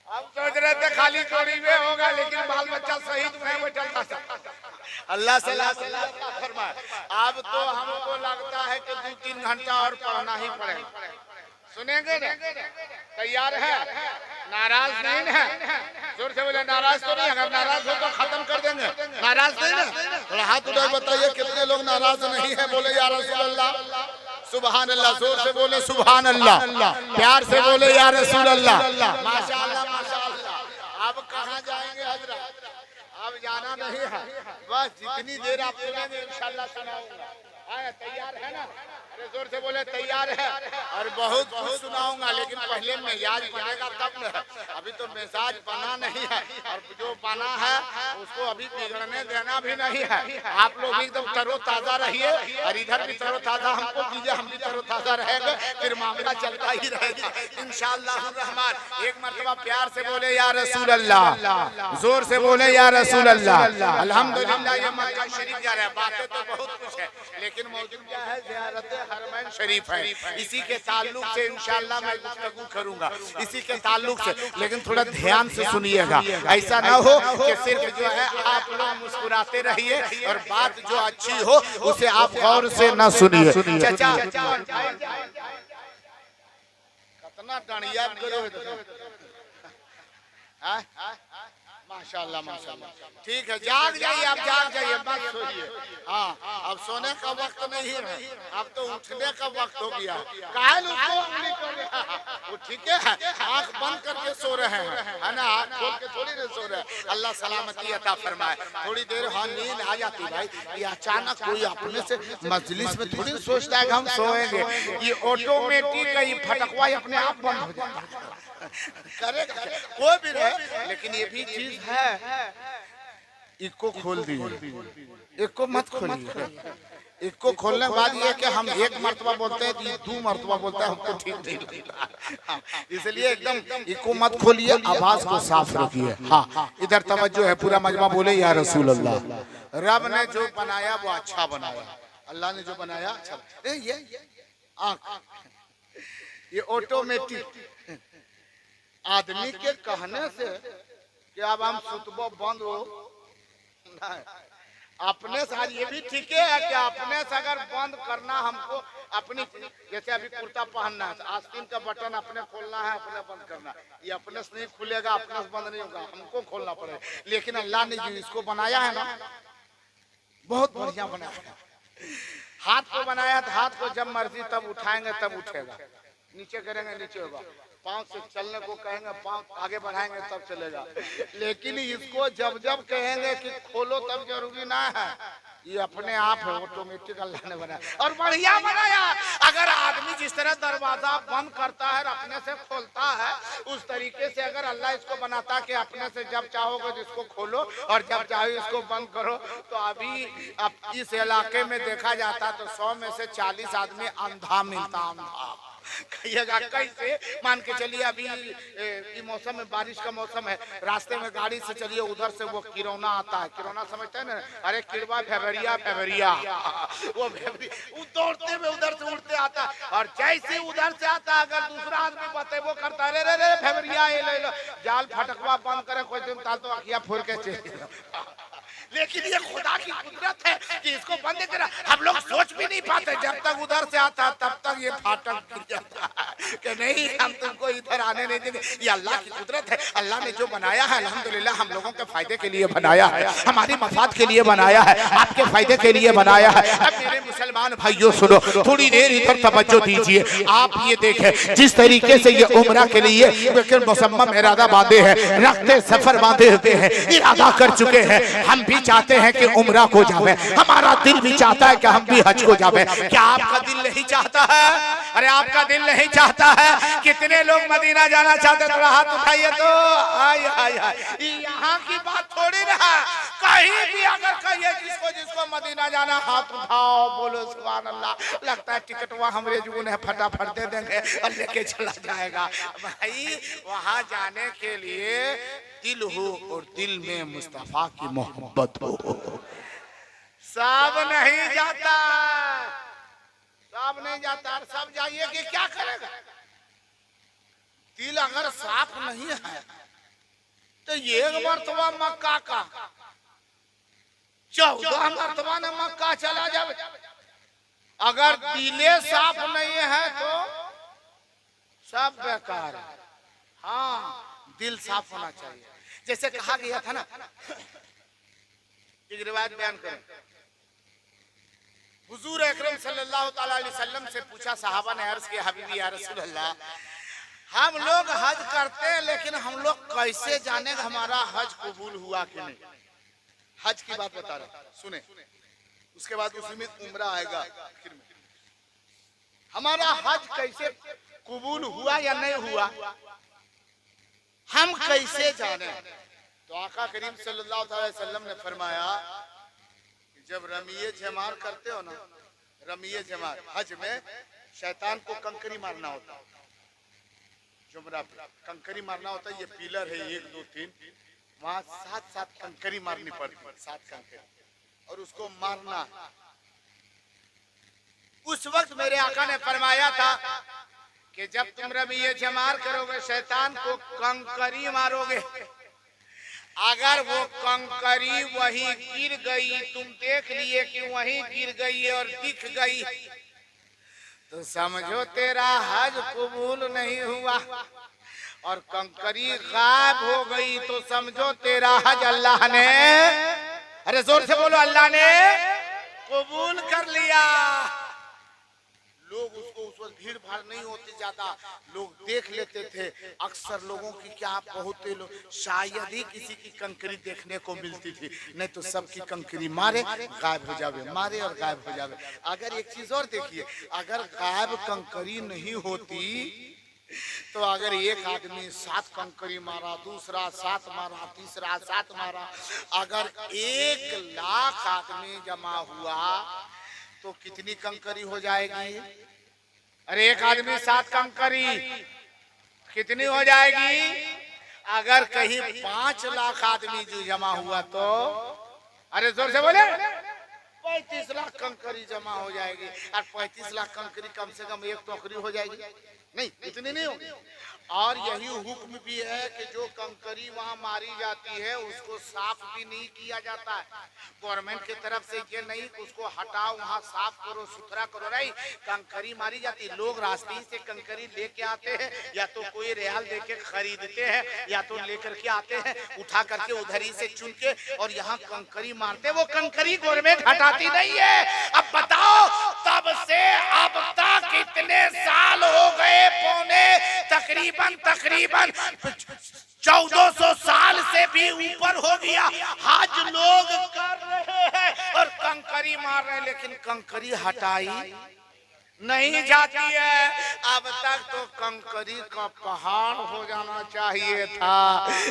हम सोच रहे थे खाली चोरी में होगा, लेकिन बाल बच्चा शहीद में बैठा था। अल्लाह से फरमाए। अब तो हमको लगता है कि 2-3 घंटा और पढ़ना ही पड़ेगा। सुनेंगे ना? तैयार है? नाराज नहीं है? जोर से बोले नाराज तो नहीं। अगर नाराज हो तो खत्म कर देंगे। नाराज नहीं ना? थोड़ा हाथ उठाकर बताइए कितने लोग नाराज नहीं है। बोले या रसूल अल्लाह, सुभान अल्लाह। जोर से बोले सुभान अल्लाह, प्यार से बोले या रसूल अल्लाह। माशाअल्लाह माशाअल्लाह। अब कहाँ जाएंगे हजरत? अब जाना नहीं है, बस जितनी देर आप सुनेंगे इंशाल्लाह सुनाऊंगा। तैयार है ना? अरे जोर से बोले तैयार है। और बहुत कुछ सुनाऊंगा, लेकिन पहले मिजाज बनेगा तब न। अभी तो मिजाज बना नहीं है, और जो बना है उसको अभी बिगड़ने देना भी नहीं है। आप लोग एकदम तरोताजा रहिए, और इधर भी तरोताजा हमको दीजिए, हम भी तरोताजा रहेंगे, फिर मामला चलता ही रहेगा इंशाअल्लाह रहमान। एक मरतबा प्यार से बोले या रसूल अल्लाह, जोर से बोले या रसूल अल्लाह। अल्हम्दुलिल्लाह ये मक्का शरीफ जा रहा है। बातें तो बहुत कुछ है, लेकिन मौजूद क्या है? ज़ियारत हरमैन शरीफ है। इसी के ताल्लुक से इंशाअल्लाह मैं गुफ्तगू करूंगा, इसी के ताल्लुक से। लेकिन थोड़ा ध्यान से सुनिएगा, ऐसा ना हो कि सिर्फ जो है आप लोग मुस्कुराते रहिए और बात जो अच्छी हो उसे आप गौर से ना सुनिए। चाचा कितना डांडिया करो माशाल्लाह माशाल्लाह। ठीक है, जाग जाइए, आप जाग जाइए, मत सोइए। हाँ, अब सोने का वक्त नहीं है, अब तो उठने का वक्त हो गया। काहे उसको उंगली कर रहा है? वो ठीक है, आंख बंद करके सो रहे हैं, है ना? आंख खोल के थोड़ी ना सो रहे हैं। अल्लाह सलामती अता फरमाए। थोड़ी देर हाँ नींद आ जाती भाई। ये अचानक कोई अपने से मजलिस में थोड़ी सोचता है कि हम सोएंगे। ये ऑटोमेटिक ये फटकवा अपने आप बंद हो जाता है। करेगा कोई भी रहे, लेकिन ये भी चीज है। इको खोल दीजिए, इको मत खोलिए। इको खोलने के बाद ये कि हम एक मर्तबा बोलते हैं, 2 मर्तबा बोलते हैं, हमको ठीक नहीं लगता। इसलिए एकदम इको मत खोलिए, आवाज को साफ रखिए। हाँ, इधर तवज्जो है, पूरा मजमा बोले या रसूल अल्लाह। रब ने जो बनाया वो अच्छा बनाया। अल्लाह ने जो बनाया अच्छा। ये ऑटोमेटिक आदमी के कहने से कि अब हम सुतबो बंद हो अपने से। ये भी ठीक है कि अपने से अगर बंद करना हमको अपनी, जैसे अभी कुर्ता पहनना है, आस्तीन का बटन अपने खोलना है, अपने बंद करना। ये अपने से नहीं खुलेगा, अपने से बंद नहीं होगा, हमको खोलना पड़ेगा। लेकिन अल्लाह ने जो इसको बनाया है ना, बहुत बढ़िया बनाया है। हाथ को बनाया तो हाथ को जब मर्जी तब उठाएंगे तब उठेगा, नीचे करेंगे नीचे होगा। पाँव से चलने को कहेंगे, पाँव आगे बढ़ाएंगे तब चलेगा। लेकिन इसको जब जब कहेंगे कि खोलो तब जरूरी ना है, ये अपने आप है, ऑटोमेटिक अल्लाह ने बनाया और बढ़िया बनाया। अगर आदमी जिस तरह दरवाजा बंद करता है और अपने से खोलता है, उस तरीके से अगर अल्लाह इसको बनाता कि अपने से जब चाहोगे तो इसको खोलो और जब चाहो इसको बंद करो, तो अभी अब इस इलाके में देखा जाता तो 100 में से 40 आदमी अंधा मिलता। अंधा कहिएगा कैसे? मान के चलिए अभी ये मौसम में, बारिश का मौसम है, रास्ते में गाड़ी से चलिए, उधर से वो किरौना आता है। किरौना समझते हैं ना? अरे किरवा फेवरिया फेवरिया, वो दौड़ते हुए उधर से उड़ते आता, और जैसे उधर से आता अगर दूसरा आदमी बते वो करता है, रे रे फेवरिया ये ले लो, जाल फटकवा बंद करे कोई दिन ताल तो अखिया फोड़ के चले। लेकिन ये खुदा की कुदरत है कि इसको बंद करा। हम लोग सोच भी नहीं पाते, जब तक उधर से आता है तब तक ये फाटक गिर जाता है कि नहीं हम तुमको इधर आने नहीं देंगे। ये अल्लाह की कुदरत है। अल्लाह ने जो बनाया है अल्हम्दुलिल्लाह हम लोगों के फायदे के लिए बनाया है, हमारी मफाद के लिए बनाया है, आपके फायदे के लिए बनाया है। अब मेरे मुसलमान भाइयों सुनो, थोड़ी देर इधर तवज्जो दीजिए। आप ये देखें जिस तरीके से ये उम्रा के लिए बिल्कुल मुसम्मम इरादा बांधे हैं, रखते सफर बांधे हुए हैं, इरादा कर चुके हैं। हम भी चाहते हैं कि उम्रा को जावे, हमारा दिल भी चाहता है कि हम भी हज को जावे। क्या आपका दिल नहीं चाहता है? अरे आपका दिल नहीं चाहता है? कितने लोग मदीना जाना चाहते हैं? थोड़ा हाथ उठाइए तो। हाय हाय हाय, यहाँ की बात थोड़ी ना, कहीं भी अगर कहिए जिसको जिसको मदीना जाना, हाथ उठाओ, बोलो सुभान अल्लाह। लगता है टिकट वहाँ हमारे जुगन है, फटाफट दे देंगे और लेके चला जाएगा। भाई वहाँ जाने के लिए दिल हो और दिल में मुस्तफा की मोहब्बत हो। सब नहीं जाता, सब नहीं जाता, सब जाइए कि क्या करेगा? दिल अगर साफ नहीं है तो एक मरतबा मक्का का 14 मरतबा ने मक्का चला जावे। अगर दिले साफ नहीं है तो सब बेकार है। हाँ, दिल साफ होना चाहिए। जैसे कहा गया था ना, एक रिवायत बयान करें। हुजूर अकरम सल्लल्लाहु अलैहि वसल्लम से पूछा सहाबा ने, अर्ज किया, हबीबी या रसूल अल्लाह, हम लोग हज करते हैं लेकिन हम लोग कैसे जाने हमारा हज कबूल हुआ कि नहीं? हज की बात बता रहा, सुने। उसके बाद उसमें उम्रा आएगा। हमारा हज कैसे कबूल हुआ या नहीं हुआ, हम कैसे जाने? तो आका करीम सल्लल्लाहु अलैहि वसल्लम ने फरमाया, जब रमीये जमार करते हो ना, रमीये जमार हज में शैतान को कंकरी मारना होता है। जुमरा कंकरी मारना होता है। ये पिलर है 1 2 3, वहां 7 कंकरी मारनी पड़ती है, 7 कंकरी, और उसको मारना। उस वक्त मेरे आका ने फरमाया था कि जब तुम रमीये जमार करोगे, शैतान को कंकरी मारोगे, अगर वो कंकरी वहीं गिर गई, तुम देख लिए कि वहीं गिर गई है और दिख गई, तो समझो तेरा हज कबूल नहीं हुआ। और कंकरी गायब हो गई तो समझो तेरा हज अल्लाह ने, अरे जोर से बोलो, अल्लाह ने कबूल कर लिया। लोग उसको उस वक्त भीड़ भाड़ नहीं होती ज्यादा, लोग देख लेते थे। अक्सर लोगों की क्या, बहुत लोग शायद ही किसी की कंकरी देखने को मिलती थी, नहीं तो सबकी कंकरी मारे गायब हो जावे, मारे और गायब हो जावे। अगर एक चीज और देखिए, अगर गायब कंकरी नहीं होती तो अगर एक आदमी 7 कंकरी मारा, दूसरा 7 मारा, तीसरा 7 मारा, अगर 1 लाख आदमी जमा हुआ तो कितनी कंकरी हो जाएगी? अरे एक आदमी 7 कंकरी कितनी हो जाएगी? अगर कहीं 5 लाख आदमी जो जमा हुआ तो, अरे जोर से बोले, 35 लाख कंकरी जमा हो जाएगी। और 35 लाख कंकरी कम से कम 1 टोकरी हो जाएगी, नहीं इतनी नहीं होगी। और यही हुक्म भी है कि जो कंकरी वहाँ मारी जाती है उसको साफ भी नहीं किया जाता है। गवर्नमेंट की तरफ से ये नहीं कि उसको हटाओ, वहाँ साफ करो, सुथरा करो, नहीं, कंकरी मारी जाती। लोग रास्ते ही से कंकरी लेके आते हैं, या तो कोई रियाल देके खरीदते हैं, या तो लेकर के आते हैं, उठा करके उधर ही से चुन के और यहाँ कंकरी मारते। वो कंकरी गवर्नमेंट हटाती नहीं है। अब बताओ, तब से अब तक कितने साल हो गए? पौने तकरीबन 1400 साल से भी ऊपर हो गया। हज लोग कर रहे हैं और कंकरी मार रहे हैं, लेकिन कंकरी हटाई नहीं जाती है। अब तक तो कंकरी का पहाड़ हो जाना चाहिए था,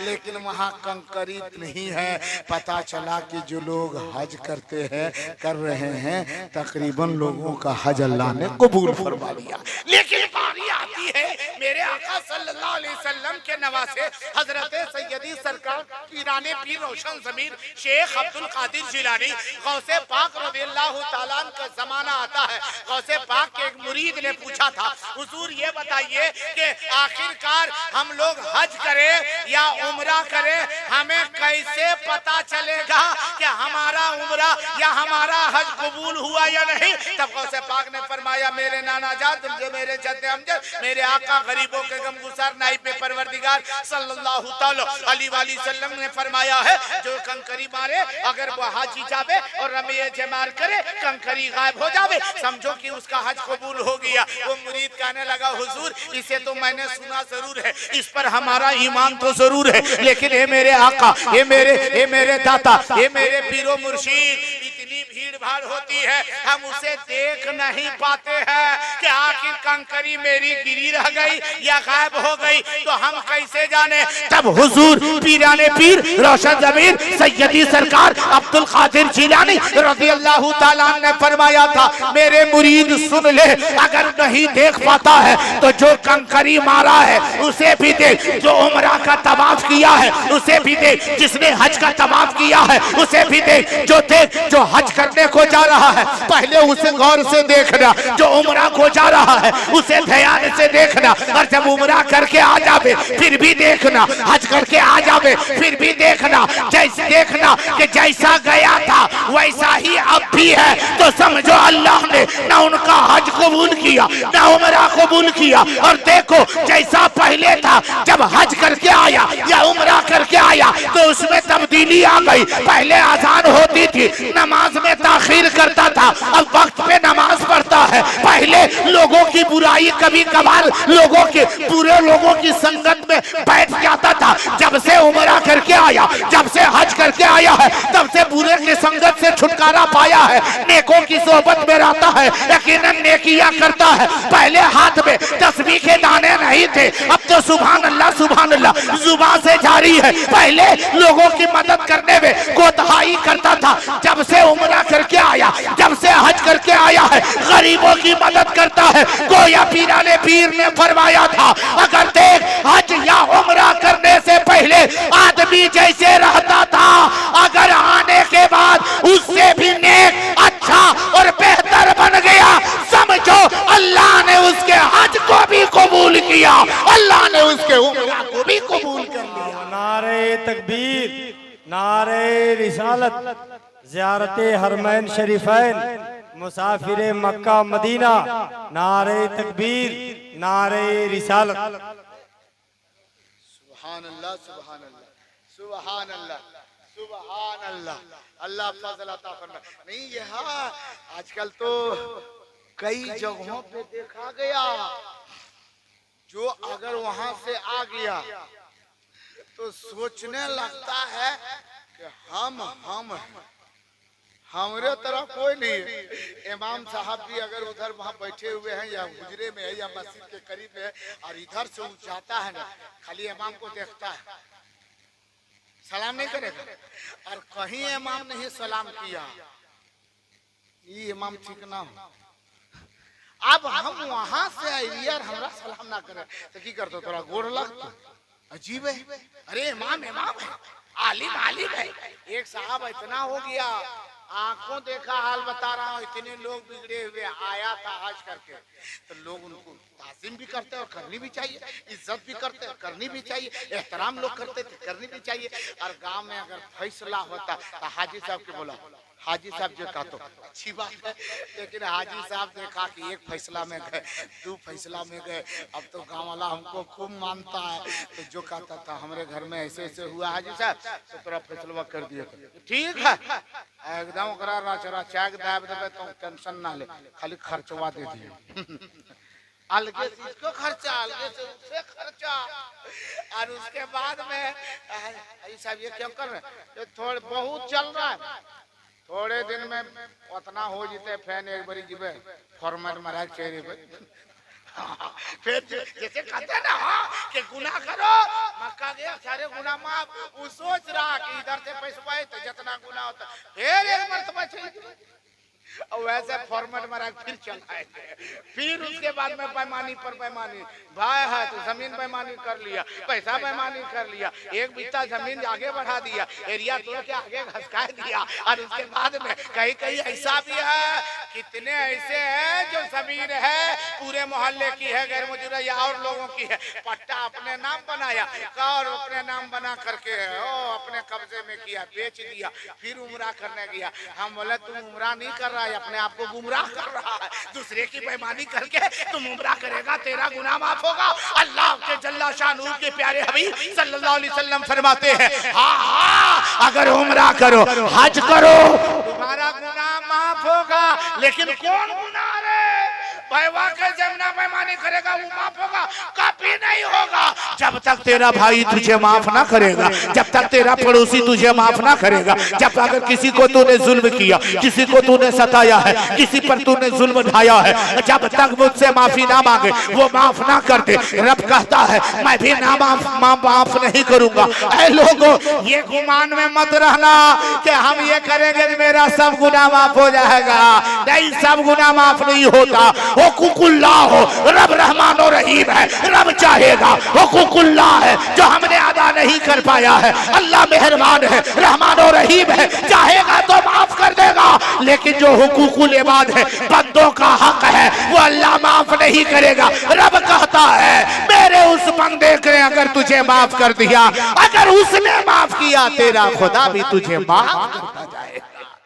लेकिन वहाँ कंकरी नहीं है। पता चला कि जो लोग हज करते हैं, कर रहे हैं, तकरीबन लोगों का हज अल्लाह ने कबूल फरमा लिया। लेकिन बारी आती है मेरे आका सल्लल्लाहु अलैहि वसल्लम के नवासे हजरत सैयदी सरकार पीराने पीर रोशन ज़मीर शेख अब्दुल कादिर जिलानी गौसे पाक रज़ियल्लाहु ताला का जमाना आता है। गौसे पाक के एक मुरीद ने पूछा था, हुजूर ये बताइए कि आखिरकार हम लोग हज करें या उम्रा करें, हमें कैसे पता चलेगा कि हमारा उम्रा या हमारा हज कबूल हुआ या नहीं? तब गौसे पाक ने फरमाया, मेरे नाना जात, मेरे जद्दे अमजद, मेरे आका गरीबों के गमगुसार नाइब पे परवरदिगार सल्लल्लाहु अलैहि वसल्लम ने फरमाया है, जो कंकरी मारे अगर वो हाजी जावे और रमीये जमार करे, कंकरी गायब हो जावे, समझो कि उसका हज कबूल हो गया। वो मुरीद कहने लगा, हुजूर इसे तो मैंने सुना जरूर है, इस पर हमारा ईमान तो जरूर है, लेकिन ये मेरे आका, ये मेरे दाता, ये मेरे पीरो मुर्शीद, इतनी भीड़ भाड़ होती है, हम उसे देख नहीं पाते हैं कि आखिर कंकरी मेरी गिरी रह गई या गायब हो गई, तो हम कैसे जाने? तब हुजूर पीराने पीर रोशन ज़मीर सैयदी सरकार अब्दुल कादिर जिलानी रज़ियल्लाहु ताला ने फरमाया था, मेरे मुरीद सुन ले, अगर नहीं देख पाता है तो जो कंकरी मारा है उसे भी देख, जो उम्रा का तवाफ किया है उसे भी देख, जिसने हज का तवाफ किया है उसे भी देख, जो हज करने को जा रहा है पहले उसे गौर से देखना, जो उम्रा को जा रहा है उसे ध्यान से देखना, और जब उम्रा करके आ जावे फिर भी देखना, हज करके आ जावे फिर भी देखना, जैसे देखना कि जैसा गया था वैसा ही अब भी है, तो समझो अल्लाह ने ना उनका हज कबूल किया ना उम्रा कबूल किया। और देखो जैसा पहले था जब हज करके आया या उम्रा करके आया तो उसमें तब्दीली आ गई। पहले अजान होती थी नमाज में ताखीर करता था, अब वक्त पे नमाज पढ़ता है। पहले लोगों की बुराई कभी कभार लोगों के बुरे लोगों की संगत में बैठ जाता था, जब से उम्रा करके आया जब से हज करके आया है तब से बुरे की संगत से छुटकारा पाया है, नेकों की सोहबत में रहता है, यकीनन नेकियां करता है। पहले हाथ में तस्बीह के दाने नहीं थे, अब तो सुभान अल्लाह जुबान से जारी है। पहले लोगों की मदद करने में कोताही करता था, जब से उम्रा करके आया जब से हज करके आया है गरीबों की मदद करता है। गोया पीराने पीर ने फरमाया था अगर देख हज या उम्रा करने से पहले आदमी जैसे रहता था अगर आने के बाद उससे भी नेक अच्छा और बेहतर बन गया, समझो अल्लाह ने उसके हज को भी कबूल किया, अल्लाह ने उसके उम्रा को भी कबूल कर लिया। नारे तकबीर, नारे रिसालत, ज़ियारते हरमैन शरीफैन, मुसाफिर मक्का मदीना, नारे तकबीर, नारे रिसालत। सुभान अल्लाह सुभान अल्लाह सुभान अल्लाह सुभान अल्लाह, अल्लाह फजल अता फरमाए। नहीं यहाँ आजकल तो कई जगहों पे देखा गया जो अगर वहां से आ गया तो सोचने लगता है कि हमरे तरह कोई नहीं है। इमाम साहब भी अगर उधर वहां बैठे हुए हैं या हुजरे में है या मस्जिद के करीब है और इधर से वो जाता है ना खाली इमाम को देखता है, सलाम नहीं करेगा। और कहीं इमाम नहीं सलाम किया, ये इमाम ठीक ना हो। अब हम वहां से आइए और हमरा सलाम ना करे तो की करते, थोड़ा गोड़ लगता, अजीब है। अरे इमाम इमाम है, आलिम आलिम है। एक साहब इतना हो गया, आंखों देखा हाल बता रहा हूँ, इतने लोग बिगड़े हुए आया था हज करके, तो लोग उनको ताज़ीम भी करते और करनी भी चाहिए, इज्जत भी करते और करनी भी चाहिए, एहतराम लोग करते थे करनी भी चाहिए। और गांव में अगर फैसला होता तो हाजी साहब के बोला, हाजी साहब जो कहा तो अच्छी बात है, लेकिन हाजी साहब देखा कि एक फैसला में गए, दो फैसला में गए, अब तो गांव वाला हमको खूब मानता है, तो जो कहता था हमारे घर में ऐसे ऐसे हुआ हाजी साहब तो थोड़ा फैसला कर दिया, ठीक है एकदम चाक दाब देवे तो टेंशन ना ले, खाली खर्चवा दे दिए। अलगे से इसको खर्चा, अलगे से उससे खर्चा, और उसके बाद में साहब ये क्यों कर रहे हैं, थोड़े बहुत चल रहा है, थोड़े दिन में उतना हो जीते फैन एक बारी जीवे फॉर्मेट मारा चेहरे पे फिर जैसे कहते हैं ना कि गुनाह करो मक्का गया सारे गुनाह माफ, वो सोच रहा कि इधर से पैसा पाए तो जितना गुनाह होता फिर एक मरतबा चाहिए, और वैसे फॉर्मेट मारा फिर चलाएंगे। फिर उसके बाद में बेईमानी पर बेईमानी, भाई है तो जमीन बेईमानी कर लिया, पैसा बेईमानी कर लिया, एक बित्ता जमीन आगे बढ़ा दिया, एरिया तोड़ के आगे घसका दिया, और उसके बाद में कहीं कहीं ऐसा भी है, कितने ऐसे हैं जो जमीन है पूरे मोहल्ले की है गैर मौजूदा या और लोगों की है, पट्टा अपने नाम बनाया और अपने नाम बना करके अपने कब्जे में किया, बेच दिया, फिर उम्रा करने गया। हम बोले तुम उम्रा नहीं कर रहा है, अपने आप को गुमराह कर रहा है, दूसरे की बेईमानी करके तुम उम्रा करेगा तेरा गुनाह माफ होगा। अल्लाह के जल्ला शानू के प्यारे हबीब सल्लल्लाहु अलैहि वसल्लम फरमाते हैं हाँ अगर उम्रा करो हज करो तुम्हारा गुनाह माफ होगा, लेकिन कौन गुनाह रे वाकई जमना बेईमानी करेगा वो माफ होगा, कभी नहीं होगा जब तक तेरा भाई तुझे माफ ना करेगा, जब तक तेरा पड़ोसी तुझे माफ ना करेगा, जब अगर किसी को तूने जुल्म किया, किसी को तूने सताया है, किसी पर तूने जुल्म ढाया है, जब तक मुझसे माफी ना मांगे वो माफ ना करते। रब कहता है मैं भी ना माफ नहीं करूंगा। ऐ लोगों ये गुमान में मत रहना कि हम ये करेंगे तो मेरा सब गुनाह माफ हो जाएगा, नहीं सब गुनाह माफ नहीं होता। हुकूकुल्लाह हो, रब रहमान और रहीम है, रब चाहेगा हुकूकुल्लाह है जो हमने अदा नहीं कर पाया है। अल्लाह मेहरबान है, रहमान और रहीम है, चाहेगा तो माफ कर देगा, लेकिन जो हुकूकुल इबाद है, बंदों का हक है, वो अल्लाह माफ नहीं करेगा। रब कहता है मेरे उस बंदे ने अगर तुझे माफ कर दिया, अगर उसने माफ किया, तेरा खुदा भी तुझे माफ करता जाएगा।